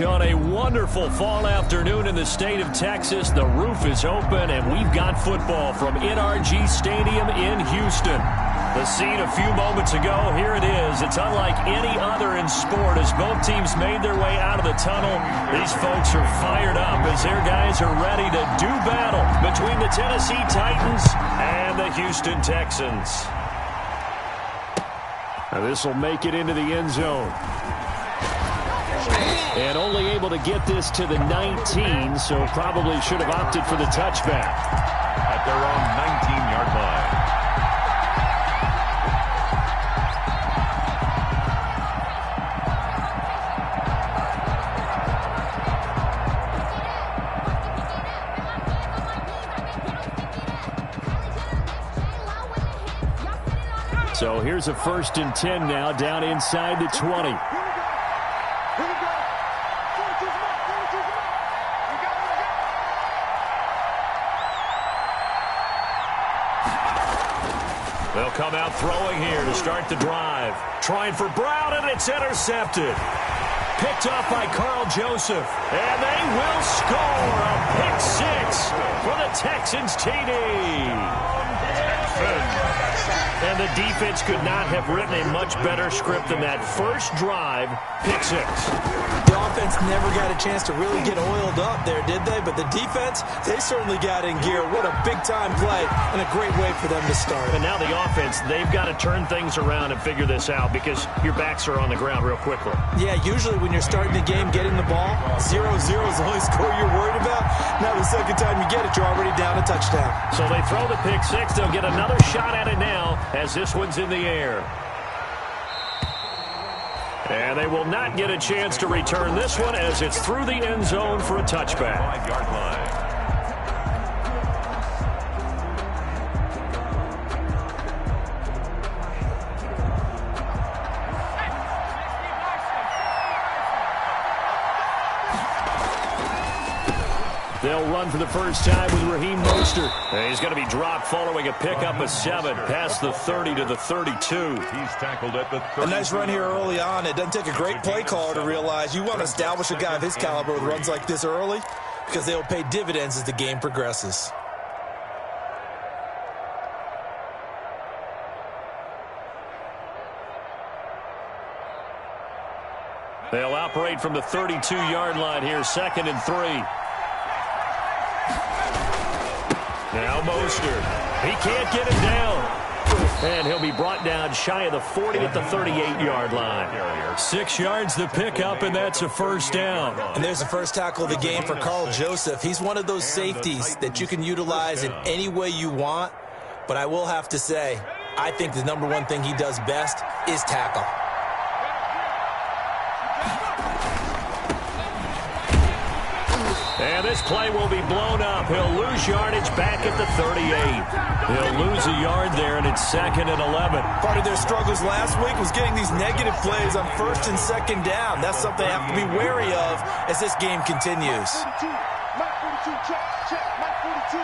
On a wonderful fall afternoon in the state of Texas, the roof is open, and we've got football from NRG Stadium in Houston. The scene a few moments ago, here it is. It's unlike any other in sport as both teams made their way out of the tunnel. These folks are fired up as their guys are ready to do battle between the Tennessee Titans and the Houston Texans. Now this will make it into the end zone. And only able to get this to the 19, so probably should have opted for the touchback. At their own 19-yard line. So here's a 1st and 10 now, down inside the 20. They'll come out throwing here to start the drive. Trying for Brown, and it's intercepted. Picked off by Carl Joseph. And they will score a pick six for the Texans TD. And the defense could not have written a much better script than that first drive, pick six. The offense never got a chance to really get oiled up there, did they? But the defense, they certainly got in gear. What a big-time play and a great way for them to start. And now the offense, they've got to turn things around and figure this out because your backs are on the ground real quickly. Yeah, usually when you're starting the game, getting the ball, 0-0 is the only score you're worried about. Now the second time you get it, you're already down a touchdown. So they throw the pick six. They'll get another shot at it now as this one's in the air. And they will not get a chance to return this one as it's through the end zone for a touchback. 5-yard line. They'll run for the first time with Raheem Mostert. And he's going to be dropped following a pickup of 7 past the 30 to the 32. He's tackled at the 30. A nice run here early on. It doesn't take a great play caller to realize you want to establish a guy of his caliber with runs like this early because they will pay dividends as the game progresses. They'll operate from the 32-yard line here, 2nd and 3. Now Mostert. He can't get him down. And he'll be brought down shy of the 40 at the 38-yard line. 6 yards to pick up, and that's a first down. And there's the first tackle of the game for Carl Joseph. He's one of those safeties that you can utilize in any way you want. But I will have to say, I think the number one thing he does best is tackle. And this play will be blown up. He'll lose yardage back at the 38. He'll lose a yard there, and it's 2nd and 11. Part of their struggles last week was getting these negative plays on 1st and 2nd down. That's something they have to be wary of as this game continues. Mike 42, check, Mike 42.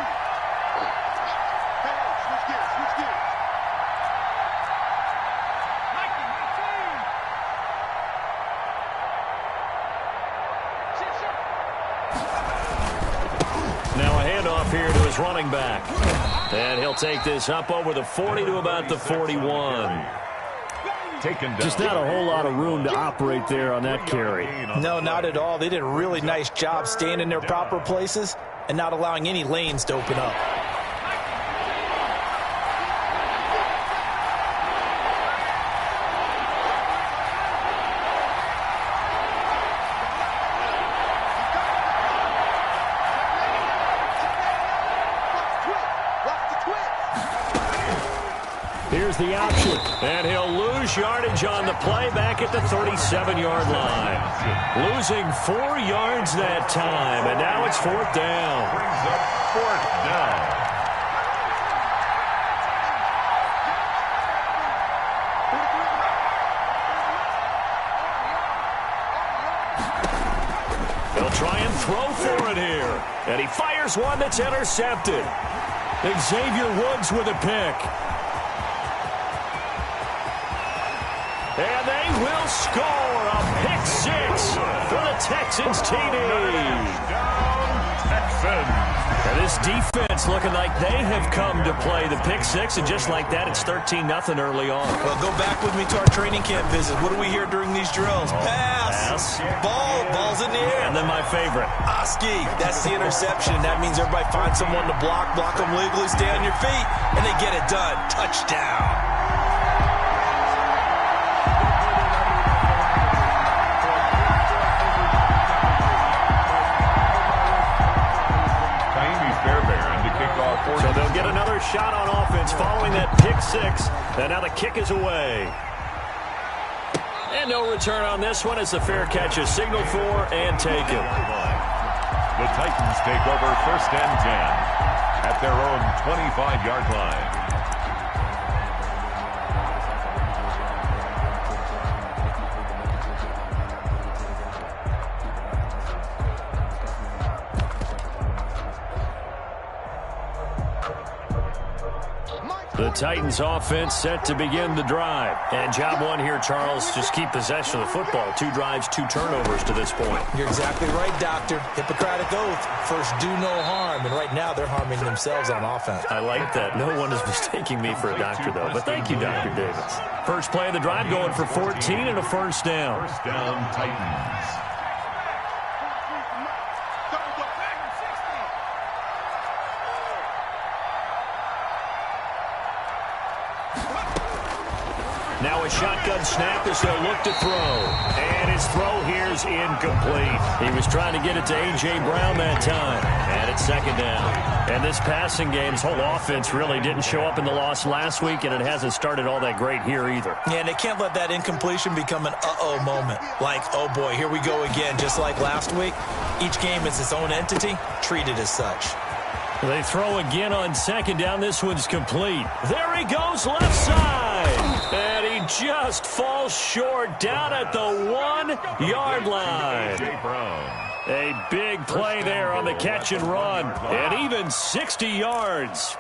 Hey, switch gears. Now a handoff here to his running back. And he'll take this up over the 40 to about the 41. Just not a whole lot of room to operate there on that carry. No, not at all. They did a really nice job staying in their proper places and not allowing any lanes to open up. Here's the option, and he'll lose yardage on the play back at the 37-yard line. Losing 4 yards that time, and now it's 4th down. Brings up 4th down. They'll try and throw for it here, and he fires one that's intercepted. Xavier Woods with a pick. And they will will score a pick six for the Texans TD. And this defense looking like they have come to play the pick six, and just like that, it's 13-0 early on. Well, go back with me to our training camp visit. What do we hear during these drills? Pass. Ball's in the air. And then my favorite. Oski, that's the interception. That means everybody finds someone to block them legally, stay on your feet, and they get it done. Touchdown. So they'll get another shot on offense following that pick six. And now the kick is away. And no return on this one as the fair catch is signaled for and taken. The Titans take over 1st and 10 at their own 25-yard line. The Titans offense set to begin the drive. And job one here, Charles, just keep possession of the football. 2 drives, 2 turnovers to this point. You're exactly right, Doctor. Hippocratic oath. First, do no harm. And right now, they're harming themselves on offense. I like that. No one is mistaking me for a doctor, though. But thank you, Dr. Davis. First play of the drive going for 14 and a first down. First down, Titans. Now a shotgun snap as they'll look to throw. And his throw here's incomplete. He was trying to get it to A.J. Brown that time. And it's second down. And this passing game's whole offense really didn't show up in the loss last week, and it hasn't started all that great here either. Yeah, and they can't let that incompletion become an uh-oh moment. Like, oh boy, here we go again, just like last week. Each game is its own entity, treated as such. They throw again on second down. This one's complete. There he goes, left side. And he just falls short down at the 1-yard line. A big play there on the catch and run. And even 60 yards.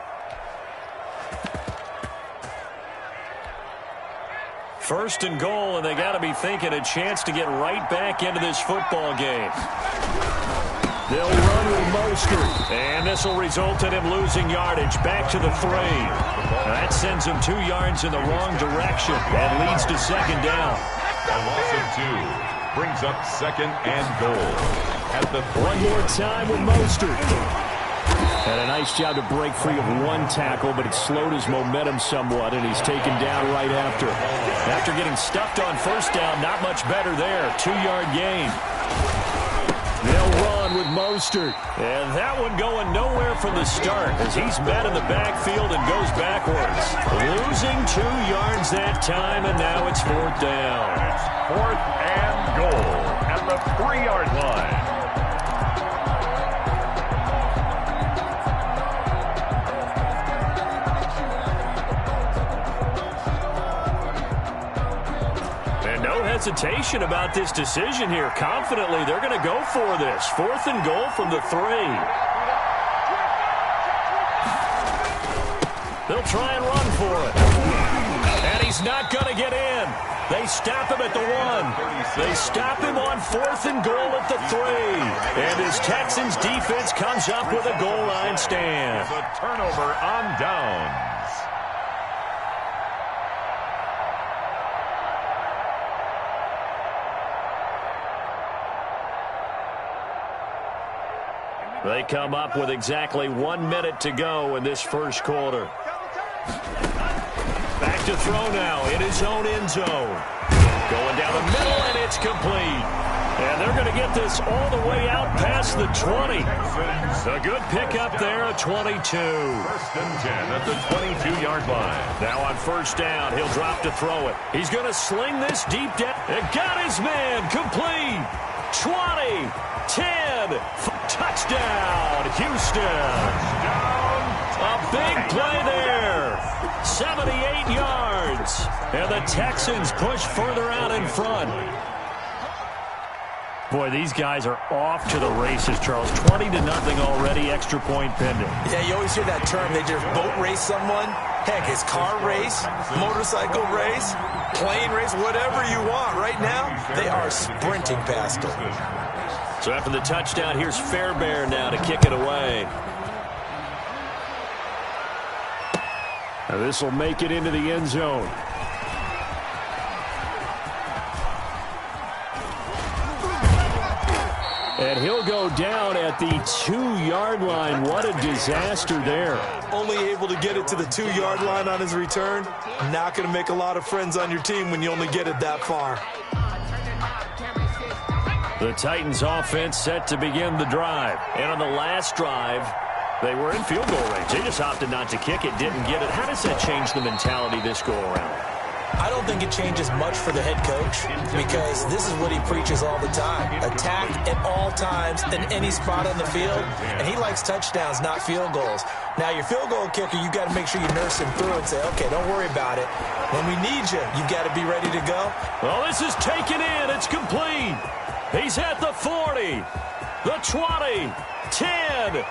First and goal, and they got to be thinking a chance to get right back into this football game. They'll run with Mostert, and this will result in him losing yardage back to the 3. That sends him 2 yards in the wrong direction and leads to second down. A loss of 2 brings up second and goal. At the 3. One more time with Mostert. Had a nice job to break free of 1 tackle, but it slowed his momentum somewhat, and he's taken down right after. After getting stuffed on first down, not much better there. 2-yard gain. They'll run with Mostert. And that one going nowhere from the start as he's met in the backfield and goes backwards. Losing 2 yards that time, and now it's 4th down. It's 4th and goal at the 3-yard line. Hesitation about this decision here. Confidently, they're going to go for this. 4th and goal from the 3. They'll try and run for it. And he's not going to get in. They stop him at the 1. They stop him on 4th and goal at the 3. And his Texans defense comes up with a goal line stand. A turnover on downs. They come up with exactly 1 minute to go in this first quarter. Back to throw now in his own end zone. Going down the middle, and it's complete. And they're going to get this all the way out past the 20. A good pickup there, a 22. 1st and 10 at the 22-yard line. Now on first down, he'll drop to throw it. He's going to sling this deep down. It got his man, complete. 20, 10, touchdown, Houston. A big play there. 78 yards. And the Texans push further out in front. Boy, these guys are off to the races, Charles. 20-0 already, extra point pending. Yeah, you always hear that term. They just boat race someone. Heck, it's car race, motorcycle race, plane race, whatever you want. Right now, they are sprinting past them. So after the touchdown, here's Fairbairn now to kick it away. Now this will make it into the end zone. And he'll go down at the 2-yard line. What a disaster there. Only able to get it to the 2-yard line on his return. Not going to make a lot of friends on your team when you only get it that far. The Titans offense set to begin the drive. And on the last drive, they were in field goal range. They just opted not to kick it, didn't get it. How does that change the mentality this go around? I don't think it changes much for the head coach because this is what he preaches all the time. Attack at all times in any spot on the field, and he likes touchdowns, not field goals. Now, your field goal kicker, you got to make sure you nurse him through and say, okay, don't worry about it. When we need you, you've got to be ready to go. Well, this is taken in. It's complete. He's at the 40, the 20, 10.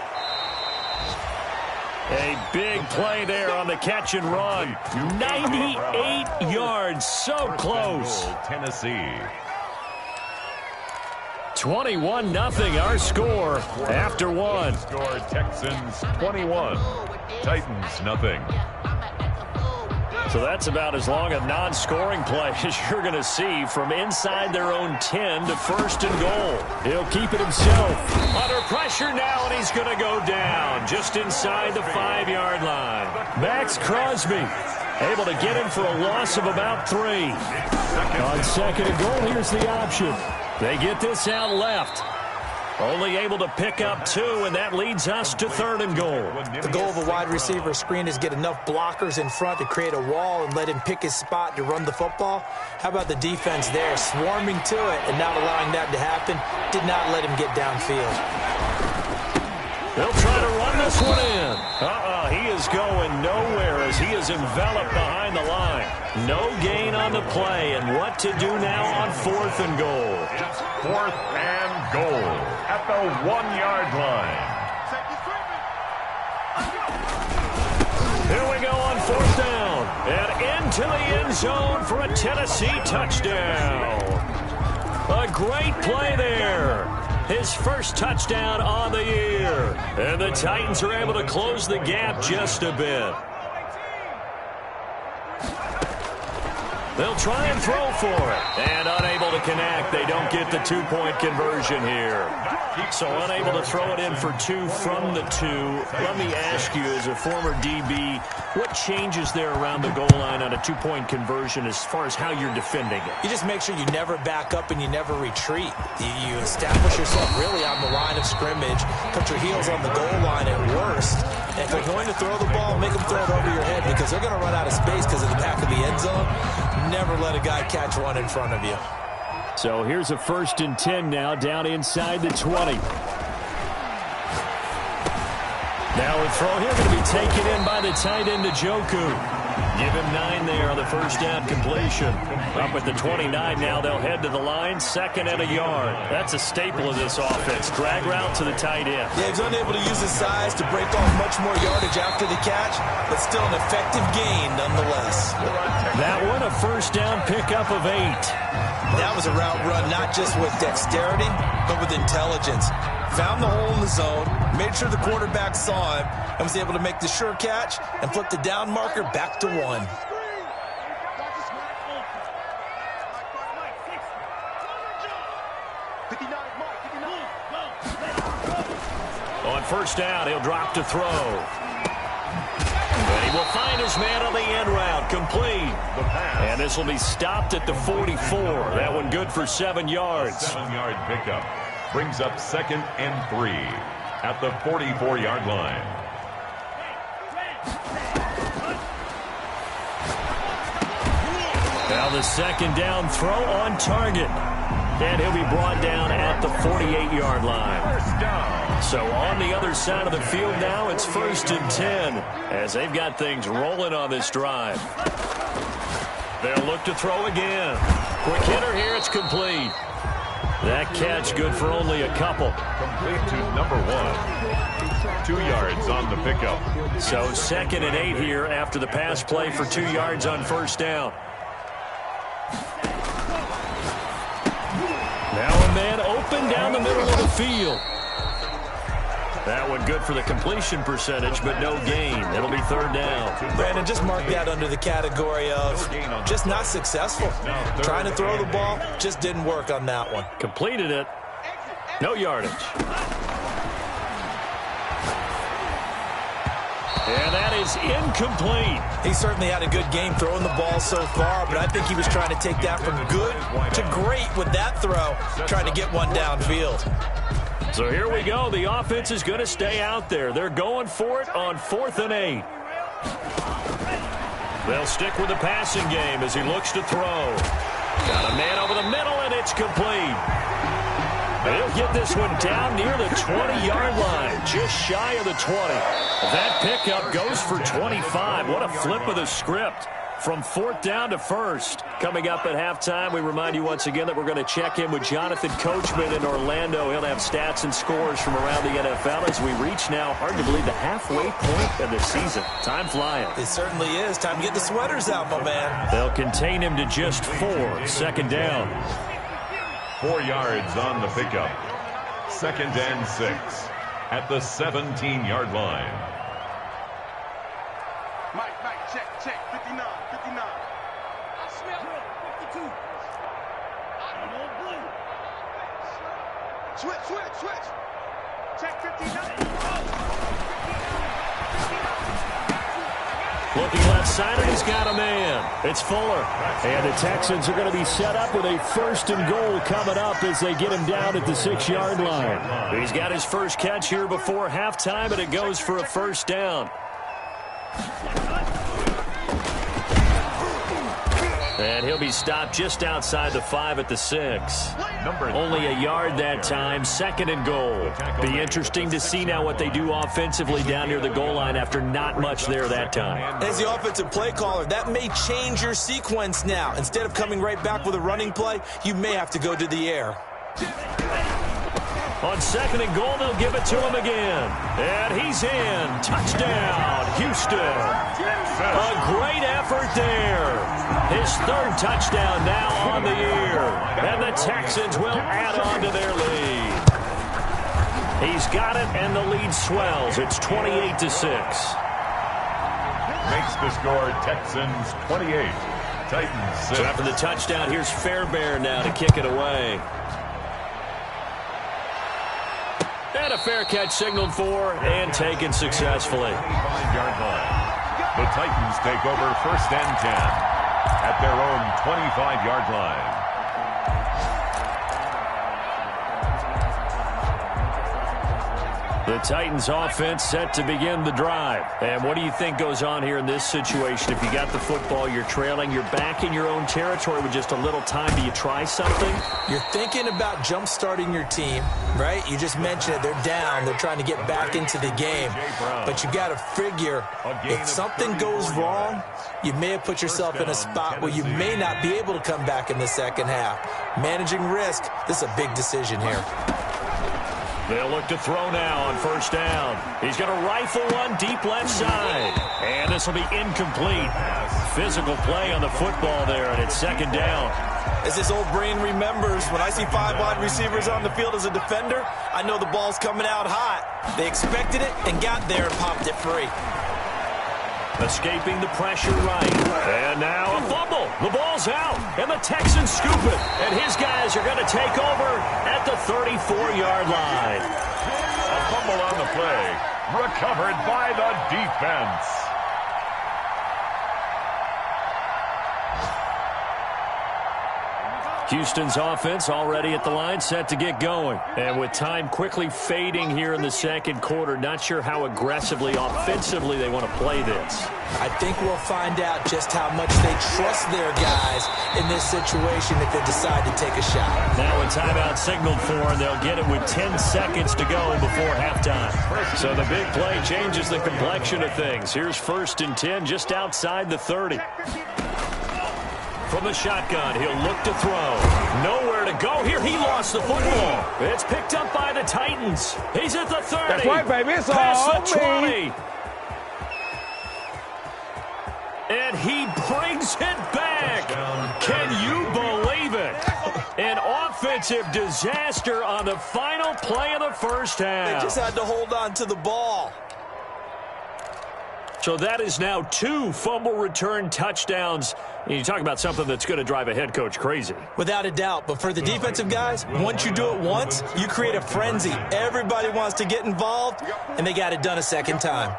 A big play there on the catch and run. 98 yards, so close. Tennessee. 21-0 our score after one. Score Texans 21, Titans nothing. So that's about as long a non-scoring play as you're going to see from inside their own 10 to 1st and goal. He'll keep it himself. Under pressure now, and he's going to go down just inside the 5-yard line. Max Crosby able to get him for a loss of about 3. On 2nd and goal, here's the option. They get this out left. Only able to pick up 2, and that leads us to 3rd and goal. The goal of a wide receiver screen is get enough blockers in front to create a wall and let him pick his spot to run the football. How about the defense there, swarming to it and not allowing that to happen? Did not let him get downfield. They'll try to run this one in. He is going nowhere as he is enveloped behind the line. No gain on the play, and what to do now on 4th and goal. It's 4th and goal at the 1-yard line. Here we go on 4th down. And into the end zone for a Tennessee touchdown. A great play there. His first touchdown on the year. And the Titans are able to close the gap just a bit. They'll try and throw for it. And unable to connect. They don't get the 2-point conversion here. So unable to throw it in for 2 from the 2. Let me ask you, as a former DB, what changes there around the goal line on a 2-point conversion as far as how you're defending it? You just make sure you never back up and you never retreat. You establish yourself really on the line of scrimmage, put your heels on the goal line at worst. And if they're going to throw the ball, make them throw it over your head because they're going to run out of space because of the back of the end zone. Never let a guy catch one in front of you. So here's a 1st and 10 now, down inside the 20. Now a throw here going to be taken in by the tight end, Njoku. Give him 9 there on the first down completion. Up at the 29 now, they'll head to the line, 2nd and a yard. That's a staple of this offense. Drag route to the tight end. Yeah, he's unable to use his size to break off much more yardage after the catch, but still an effective gain nonetheless. That one, a first down pickup of 8. That was a route run not just with dexterity, but with intelligence. Found the hole in the zone, made sure the quarterback saw him, and was able to make the sure catch and flip the down marker back to 1. On first down, he'll drop to throw. And he will find his man on the end route, complete. And this will be stopped at the 44. That one good for 7 yards. 7-yard pickup brings up 2nd and 3 at the 44-yard line. Now the 2nd down throw on target. And he'll be brought down at the 48-yard line. First down. So on the other side of the field now, it's 1st and 10 as they've got things rolling on this drive. They'll look to throw again. Quick hitter here, it's complete. That catch good for only a couple. Complete to number 1. 2 yards on the pickup. So 2nd and 8 here after the pass play for 2 yards on first down. Now a man open down the middle of the field. That one good for the completion percentage, but no gain. It'll be 3rd down. Brandon, just mark that under the category of just not successful. Trying to throw the ball, just didn't work on that one. Completed it. No yardage. And that is incomplete. He certainly had a good game throwing the ball so far, but I think he was trying to take that from good to great with that throw, trying to get one downfield. So here we go. The offense is going to stay out there. They're going for it on 4th and 8. They'll stick with the passing game as he looks to throw. Got a man over the middle, and it's complete. They'll get this one down near the 20-yard line, just shy of the 20. That pickup goes for 25. What a flip of the script. From 4th down to 1st. Coming up at halftime, we remind you once again that we're going to check in with Jonathan Coachman in Orlando. He'll have stats and scores from around the NFL as we reach now, hard to believe, the halfway point of the season. Time flying. It certainly is. Time to get the sweaters out, my man. They'll contain him to just 4. 2nd down. 4 yards on the pickup. 2nd and 6 at the 17-yard line. Mike, check, 59. I smell 52. I'm on blue. Switch. Check 59. Looking left side, and he's got a man. It's Fuller. And the Texans are going to be set up with a 1st and goal coming up as they get him down at the 6-yard line. He's got his first catch here before halftime, and it goes for a 1st down. And he'll be stopped just outside the 5 at the 6. Only a yard that time, 2nd and goal. Be interesting to see now what they do offensively down near the goal line after not much there that time. As the offensive play caller, that may change your sequence now. Instead of coming right back with a running play, you may have to go to the air. On 2nd and goal, they'll give it to him again. And he's in. Touchdown, Houston. A great effort there. His 3rd touchdown now on the year. And the Texans will add on to their lead. He's got it, and the lead swells. It's 28-6. Makes the score Texans 28. Titans 6. So after the touchdown, here's Fairbairn now to kick it away. And a fair catch signaled for and taken successfully. 5-yard line. The Titans take over 1st and 10 at their own 25-yard line. The Titans offense set to begin the drive. And what do you think goes on here in this situation? If you got the football, you're trailing, you're back in your own territory with just a little time. Do you try something? You're thinking about jump-starting your team, right? You just mentioned it. They're down. They're trying to get back into the game. But you got to figure if something goes wrong, you may have put yourself in a spot where you may not be able to come back in the 2nd half. Managing risk, this is a big decision here. They'll look to throw now on 1st down. He's going to rifle one deep left side. And this will be incomplete. Physical play on the football there, and it's 2nd down. As his old brain remembers, when I see 5 wide receivers on the field as a defender, I know the ball's coming out hot. They expected it and got there and popped it free. Escaping the pressure right. And now a fumble. The ball's out. And the Texans scoop it. And his guys are going to take over at the 34-yard line. A fumble on the play. Recovered by the defense. Houston's offense already at the line, set to get going. And with time quickly fading here in the 2nd quarter, not sure how aggressively, offensively they want to play this. I think we'll find out just how much they trust their guys in this situation if they decide to take a shot. Now a timeout signaled for, and they'll get it with 10 seconds to go before halftime. So the big play changes the complexion of things. Here's 1st and 10 just outside the 30. From the shotgun, he'll look to throw. Nowhere to go here. He lost the football. It's picked up by the Titans. He's at the 30. That's right, baby. It's past all the 20. me. And he brings it back. Can you believe it? An offensive disaster on the final play of the first half. They just had to hold on to the ball. So that is now 2 fumble return touchdowns. And you talk about something that's going to drive a head coach crazy. Without a doubt. But for the defensive guys, once you do it once, you create a frenzy. Everybody wants to get involved, and they got it done a second time.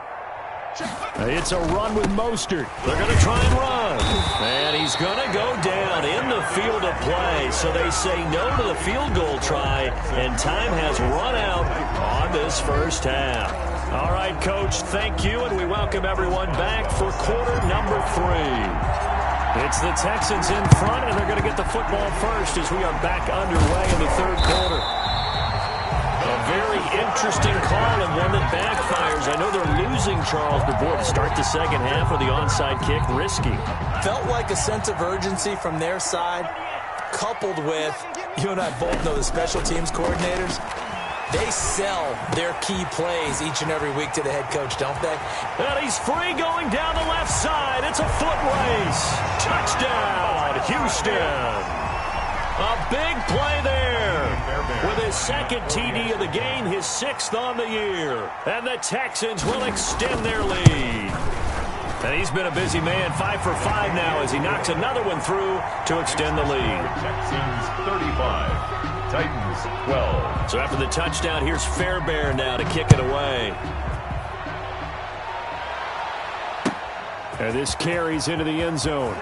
It's a run with Mostert. They're going to try and run. And he's going to go down in the field of play. So they say no to the field goal try, and time has run out on this first half. All right, Coach, thank you, and we welcome everyone back for quarter number 3. It's the Texans in front, and they're going to get the football first as we are back underway in the third quarter. A very interesting call and one that backfires. I know they're losing Charles, but boy, to start the second half with the onside kick, risky. Felt like a sense of urgency from their side, coupled with, you and I both know the special teams coordinators, they sell their key plays each and every week to the head coach, don't they? And he's free going down the left side. It's a foot race. Touchdown, Houston. A big play there with his second TD of the game, his 6th on the year. And the Texans will extend their lead. And he's been a busy man, 5 for 5 now as he knocks another one through to extend the lead. Texans 35, Titans 12. So after the touchdown, here's Fairbairn now to kick it away. And this carries into the end zone.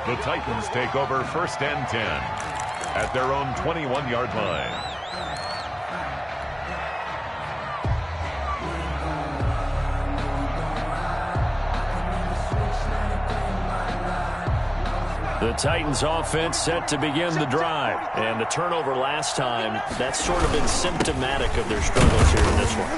The Titans take over 1st and 10 at their own 21-yard line. The Titans offense set to begin the drive. And the turnover last time, that's sort of been symptomatic of their struggles here in this one.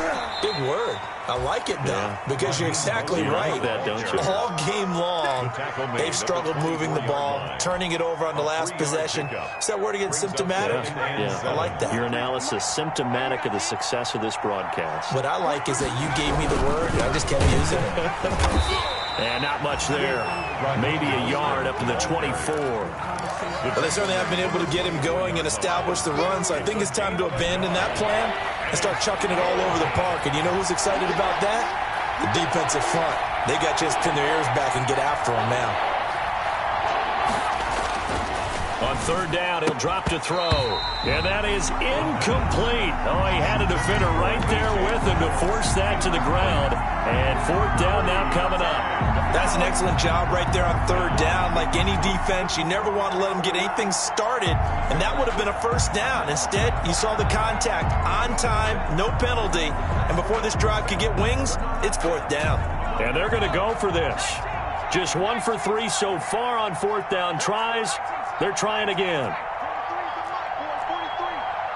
Big word. I like it, though, because you're exactly right. Like that, don't you? All game long, they've struggled moving the ball, turning it over on the last possession. Is that word again, symptomatic? Yeah. I like that. Your analysis, symptomatic of the success of this broadcast. What I like is that you gave me the word, and I just kept using it. And not much there. Maybe a yard up to the 24. Well, they certainly have been able to get him going and establish the run, so I think it's time to abandon that plan and start chucking it all over the park. And you know who's excited about that? The defensive front. They got just pin their ears back and get after him now. On 3rd down, he'll drop to throw. And that is incomplete. Oh, he had a defender right there with him to force that to the ground. And 4th down now coming up. That's an excellent job right there on 3rd down. Like any defense, you never want to let them get anything started, and that would have been a 1st down. Instead, you saw the contact on time, no penalty, and before this drive could get wings, it's 4th down. And they're going to go for this. Just 1 for 3 so far on 4th down tries. They're trying again. 43.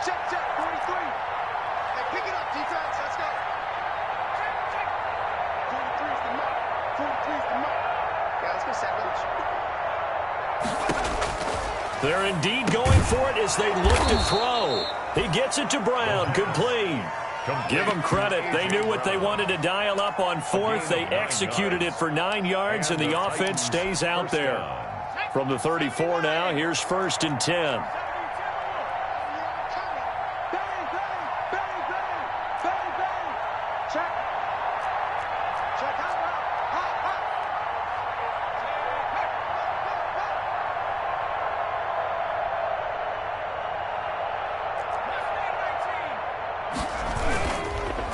Check, 43. Hey, pick it up, defense. Let's go. 43's the mark. 43's the mark. Yeah, let's go, Savage. They're indeed going for it as they look to throw. He gets it to Brown. Complete. Give them credit. They knew what they wanted to dial up on 4th. They executed it for 9 yards, and the offense stays out there. From the 34 now, here's 1st and 10.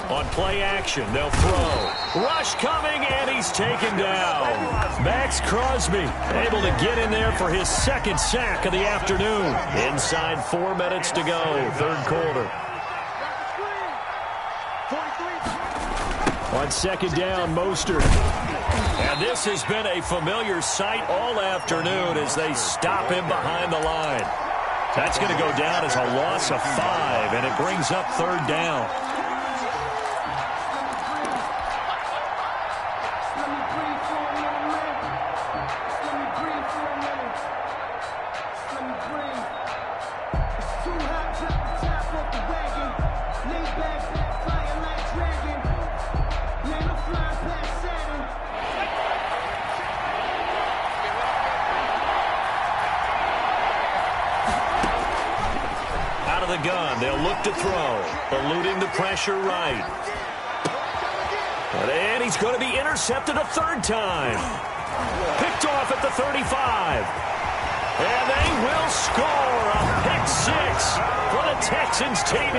On play action, they'll throw. Rush coming, and he's taken down. Max Crosby able to get in there for his 2nd sack of the afternoon. Inside 4 minutes to go, 3rd quarter. On 2nd down, Mostert. And this has been a familiar sight all afternoon as they stop him behind the line. That's going to go down as a loss of 5, and it brings up 3rd down. of the gun. They'll look to throw. Eluding the pressure right. And he's going to be intercepted a third time. Picked off at the 35. And they will score a pick six for the Texans TV.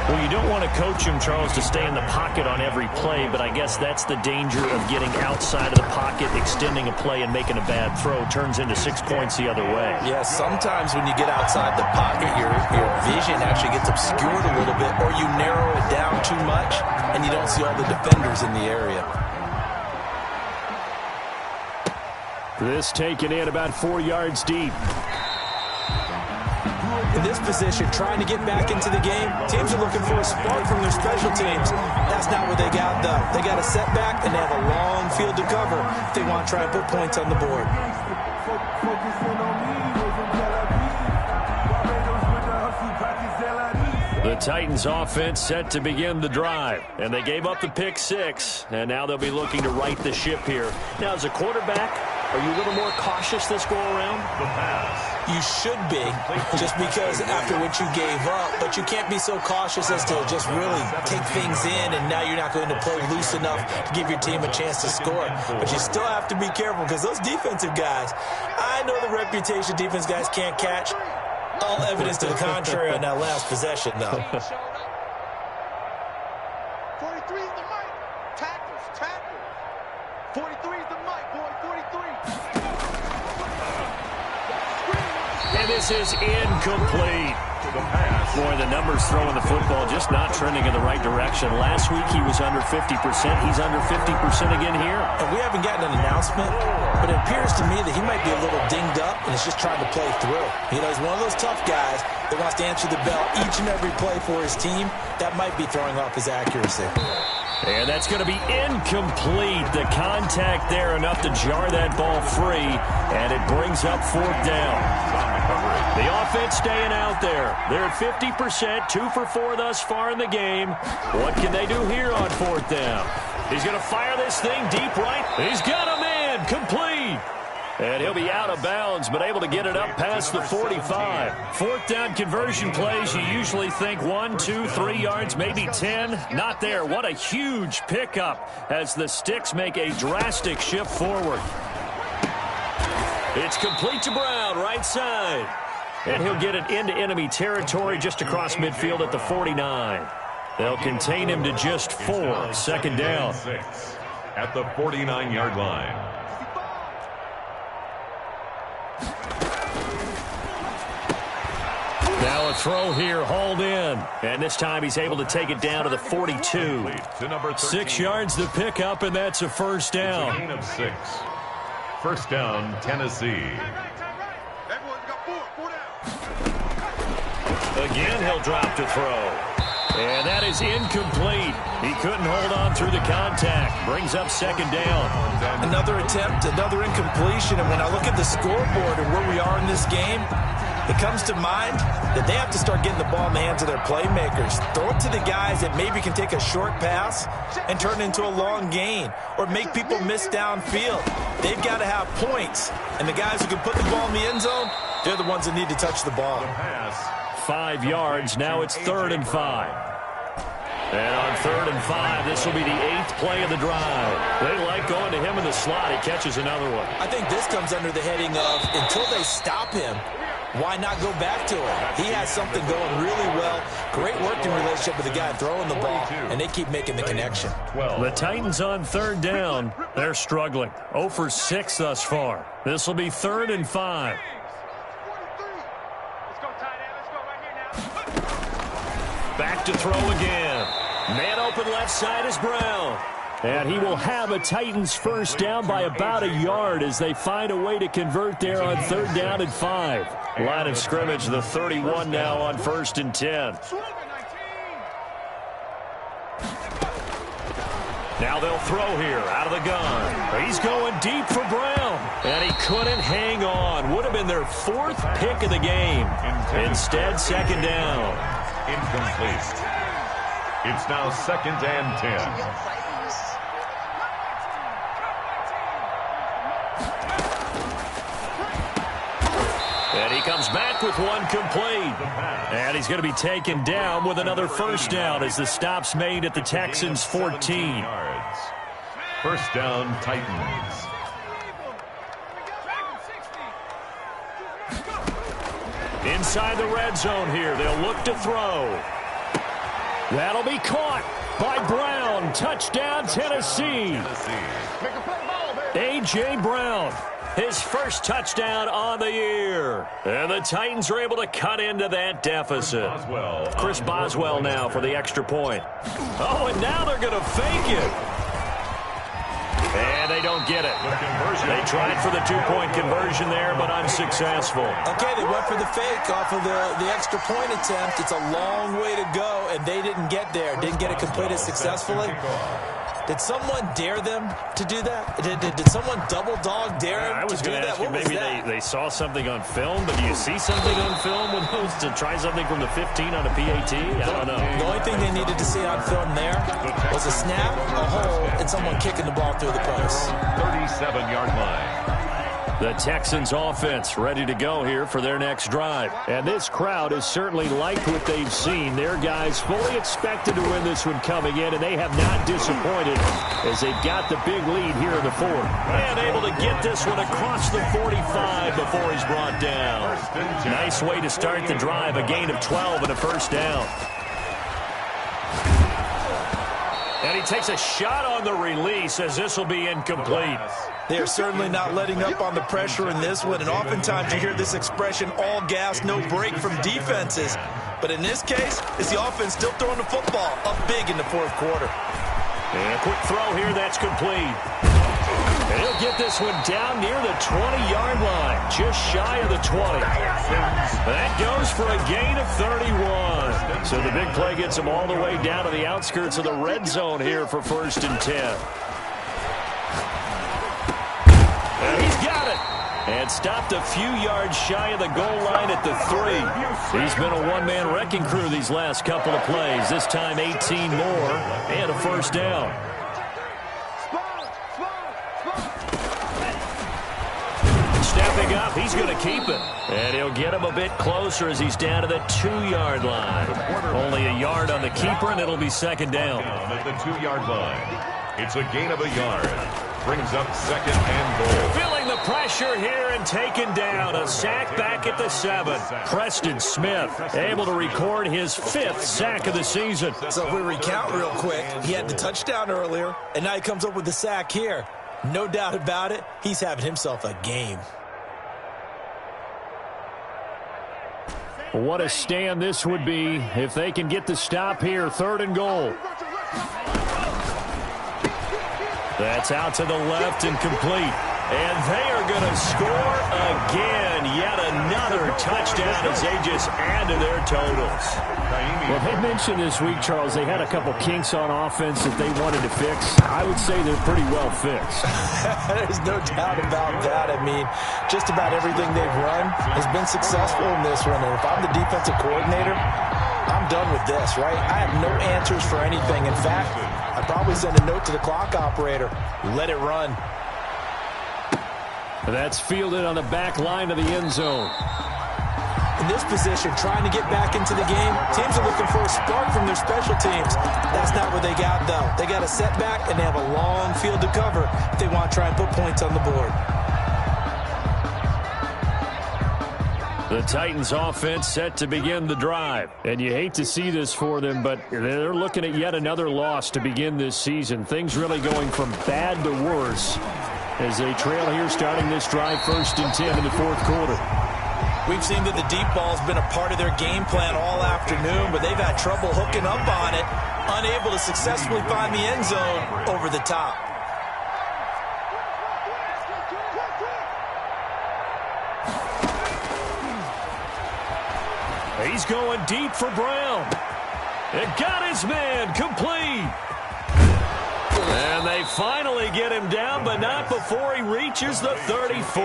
Well, you don't want to coach him, Charles, to stay in the pocket on every play, but I guess that's the danger of getting outside of the pocket, extending a play, and making a bad throw. Turns into 6 points the other way. Yeah, sometimes when you get outside the pocket, your vision actually gets obscured a little bit, or you narrow it down too much, and you don't see all the defenders in the area. This taken in about 4 yards deep. In this position, trying to get back into the game, teams are looking for a spark from their special teams. That's not what they got, though. They got a setback, and they have a long field to cover if they want to try and put points on the board. The Titans offense set to begin the drive, and they gave up the pick six, and now they'll be looking to right the ship here. Now, as a quarterback, are you a little more cautious this go-around? The pass. You should be, just because after what you gave up, but you can't be so cautious as to just really take things in, and now you're not going to play loose enough to give your team a chance to score. But you still have to be careful, because those defensive guys, I know the reputation defense guys can't catch. All evidence to the contrary on that last possession, though. 43 is the mic. Tackles. 43 is the mic, boy. 43. And this is incomplete. Boy, the numbers throwing the football just not trending in the right direction. Last week he was under 50%. He's under 50% again here. And we haven't gotten an announcement, but it appears to me that he might be a little dinged up and is just trying to play through. You know, he's one of those tough guys that wants to answer the bell each and every play for his team. That might be throwing off his accuracy. And that's going to be incomplete. The contact there enough to jar that ball free, and it brings up fourth down. The offense staying out there. They're at 50%, 2 for 4 thus far in the game. What can they do here on fourth down? He's going to fire this thing deep right. He's got a man complete. And he'll be out of bounds, but able to get it up past the 45. Fourth down conversion plays, you usually think 1, 2, 3 yards, maybe 10. Not there. What a huge pickup as the Sticks make a drastic shift forward. It's complete to Brown, right side. And he'll get it into enemy territory just across midfield at the 49. They'll contain him to just 4. Second down. At the 49-yard line. Now a throw here, hauled in. And this time he's able to take it down to the 42. 6 yards to pick up, and that's a first down. It's a gain of 6. First down, Tennessee. Again, he'll drop to throw. And that is incomplete. He couldn't hold on through the contact. Brings up second down. Another attempt, another incompletion. And when I look at the scoreboard and where we are in this game, it comes to mind that they have to start getting the ball in the hands of their playmakers. Throw it to the guys that maybe can take a short pass and turn it into a long gain or make people miss downfield. They've got to have points. And the guys who can put the ball in the end zone, they're the ones that need to touch the ball. 5 yards. Now it's 3rd and 5. And on 3rd and 5, this will be the 8th play of the drive. They like going to him in the slot. He catches another one. I think this comes under the heading of until they stop him, why not go back to him? He has something going really well. Great working relationship with the guy throwing the ball, and they keep making the connection. The Titans on 3rd down. They're struggling. 0 for 6 thus far. This will be 3rd and 5. Back to throw again. Man open left side is Brown. And he will have a Titans first down by about a yard as they find a way to convert there on 3rd down and 5. Line of scrimmage, the 31 now on 1st and 10. Now they'll throw here out of the gun. He's going deep for Brown. And he couldn't hang on. Would have been their 4th pick of the game. Instead, second down. Incomplete. It's now 2nd and 10. And he comes back back with one complete. And he's going to be taken down with another first down as the stop's made at the Texans' 14. First down, Titans. Inside the red zone here. They'll look to throw. That'll be caught by Brown. Touchdown, Tennessee. A.J. Brown, his first touchdown on the year. And the Titans are able to cut into that deficit. Chris Boswell now for the extra point. Oh, and now they're going to fake it. And they don't get it. They tried for the two-point conversion there, but unsuccessful. Okay, they went for the fake off of the extra point attempt. It's a long way to go, and they didn't get there. Didn't get it completed successfully. Did someone dare them to do that? Did someone double dog dare them to do that? What was that? Maybe they saw something on film, but do you see something on film with those to try something from the 15 on a PAT? I don't know. The only thing they needed to see on film there was a snap, a hole, and someone kicking the ball through the post. 37-yard line. The Texans offense ready to go here for their next drive. And this crowd has certainly liked what they've seen. Their guys fully expected to win this one coming in, and they have not disappointed as they've got the big lead here in the fourth. And able to get this one across the 45 before he's brought down. Nice way to start the drive, a gain of 12 and a first down. And he takes a shot on the release as this will be incomplete. They are certainly not letting up on the pressure in this one, and oftentimes you hear this expression, all gas, no break from defenses. But in this case, it's the offense still throwing the football up big in the fourth quarter. And a quick throw here, that's complete. And he'll get this one down near the 20-yard line, just shy of the 20. That goes for a gain of 31. So the big play gets him all the way down to the outskirts of the red zone here for 1st and 10. And he's got it. And stopped a few yards shy of the goal line at the 3. He's been a one-man wrecking crew these last couple of plays. This time 18 more and a first down. Stepping up, he's going to keep it. And he'll get him a bit closer as he's down to the 2-yard line. Only a yard on the keeper, and it'll be second down. At the 2-yard line. It's a gain of a yard. Brings up second and goal. Feeling the pressure here and taken down. A sack back at the 7. Preston Smith able to record his 5th sack of the season. So if we recount real quick, he had the touchdown earlier, and now he comes up with the sack here. No doubt about it, he's having himself a game. What a stand this would be if they can get the stop here. 3rd and goal. That's out to the left and complete. And they are going to score again. Yet another touchdown as they just add to their totals. Well, they mentioned this week, Charles, they had a couple kinks on offense that they wanted to fix. I would say they're pretty well fixed. There's no doubt about that. I mean, just about everything they've run has been successful in this one. And if I'm the defensive coordinator, I'm done with this, right? I have no answers for anything. In fact, I'd probably send a note to the clock operator. Let it run. That's fielded on the back line of the end zone. In this position, trying to get back into the game, teams are looking for a spark from their special teams. That's not what they got, though. They got a setback, and they have a long field to cover if they want to try and put points on the board. The Titans offense set to begin the drive. And you hate to see this for them, but they're looking at yet another loss to begin this season. Things really going from bad to worse as they trail here starting this drive 1st and 10 in the fourth quarter. We've seen that the deep ball has been a part of their game plan all afternoon, but they've had trouble hooking up on it, unable to successfully find the end zone over the top. He's going deep for Brown. It got his man complete. And they finally get him down, but not before he reaches the 34.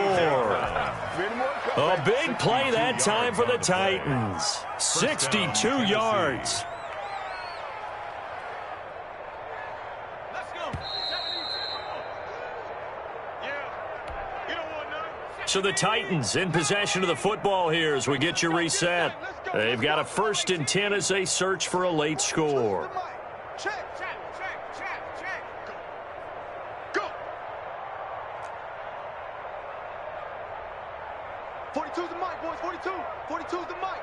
A big play that time for the Titans. 62 yards. So the Titans in possession of the football here as we get you reset. They've got a 1st and 10 as they search for a late score. Check. Go. 42's the mic, boys. 42's the mic.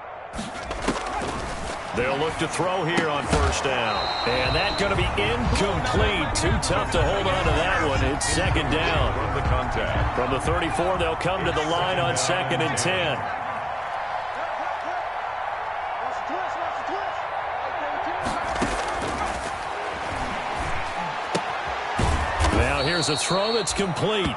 They'll look to throw here on 1st down. And that's going to be incomplete. Too tough to hold on to that one. It's 2nd down. From the contact. From the 34, they'll come to the line on 2nd and 10. Now here's a throw that's complete.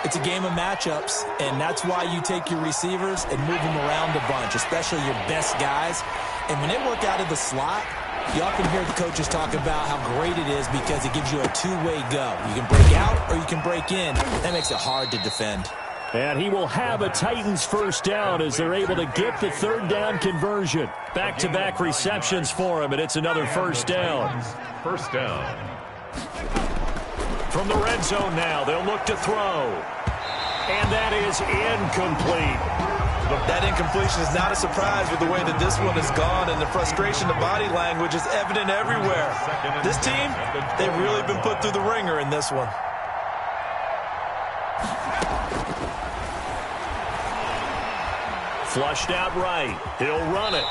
It's a game of matchups, and that's why you take your receivers and move them around a bunch, especially your best guys. And when they work out of the slot, you often hear the coaches talk about how great it is because it gives you a two-way go. You can break out or you can break in. That makes it hard to defend. And he will have a Titans 1st down as they're able to get the 3rd down conversion. Back-to-back receptions for him, and it's another 1st down. 1st down. From the red zone now, they'll look to throw. And that is incomplete. That incompletion is not a surprise with the way that this one has gone, and the frustration, the body language is evident everywhere. This team, they've really been put through the ringer in this one. Flushed out right. He'll run it.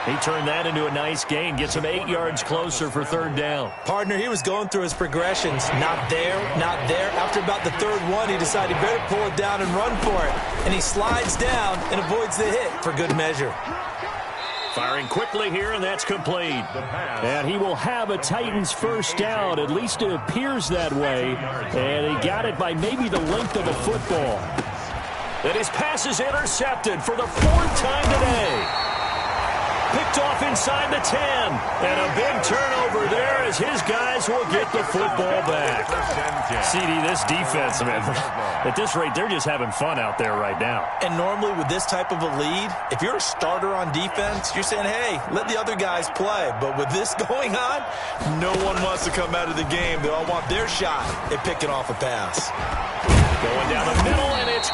He turned that into a nice gain. Gets him 8 yards closer for 3rd down. Partner, he was going through his progressions. Not there, not there. After about the 3rd one, he decided he better pull it down and run for it. And he slides down and avoids the hit for good measure. Firing quickly here, and that's complete. And he will have a Titans 1st down. At least it appears that way. And he got it by maybe the length of a football. And his pass is intercepted for the 4th time today. Picked off inside the 10. And a big turnover there as his guys will get the football back. CD, this defense, man, at this rate, they're just having fun out there right now. And normally with this type of a lead, if you're a starter on defense, you're saying, hey, let the other guys play. But with this going on, no one wants to come out of the game. They all want their shot at picking off a pass. Going down the middle, and it's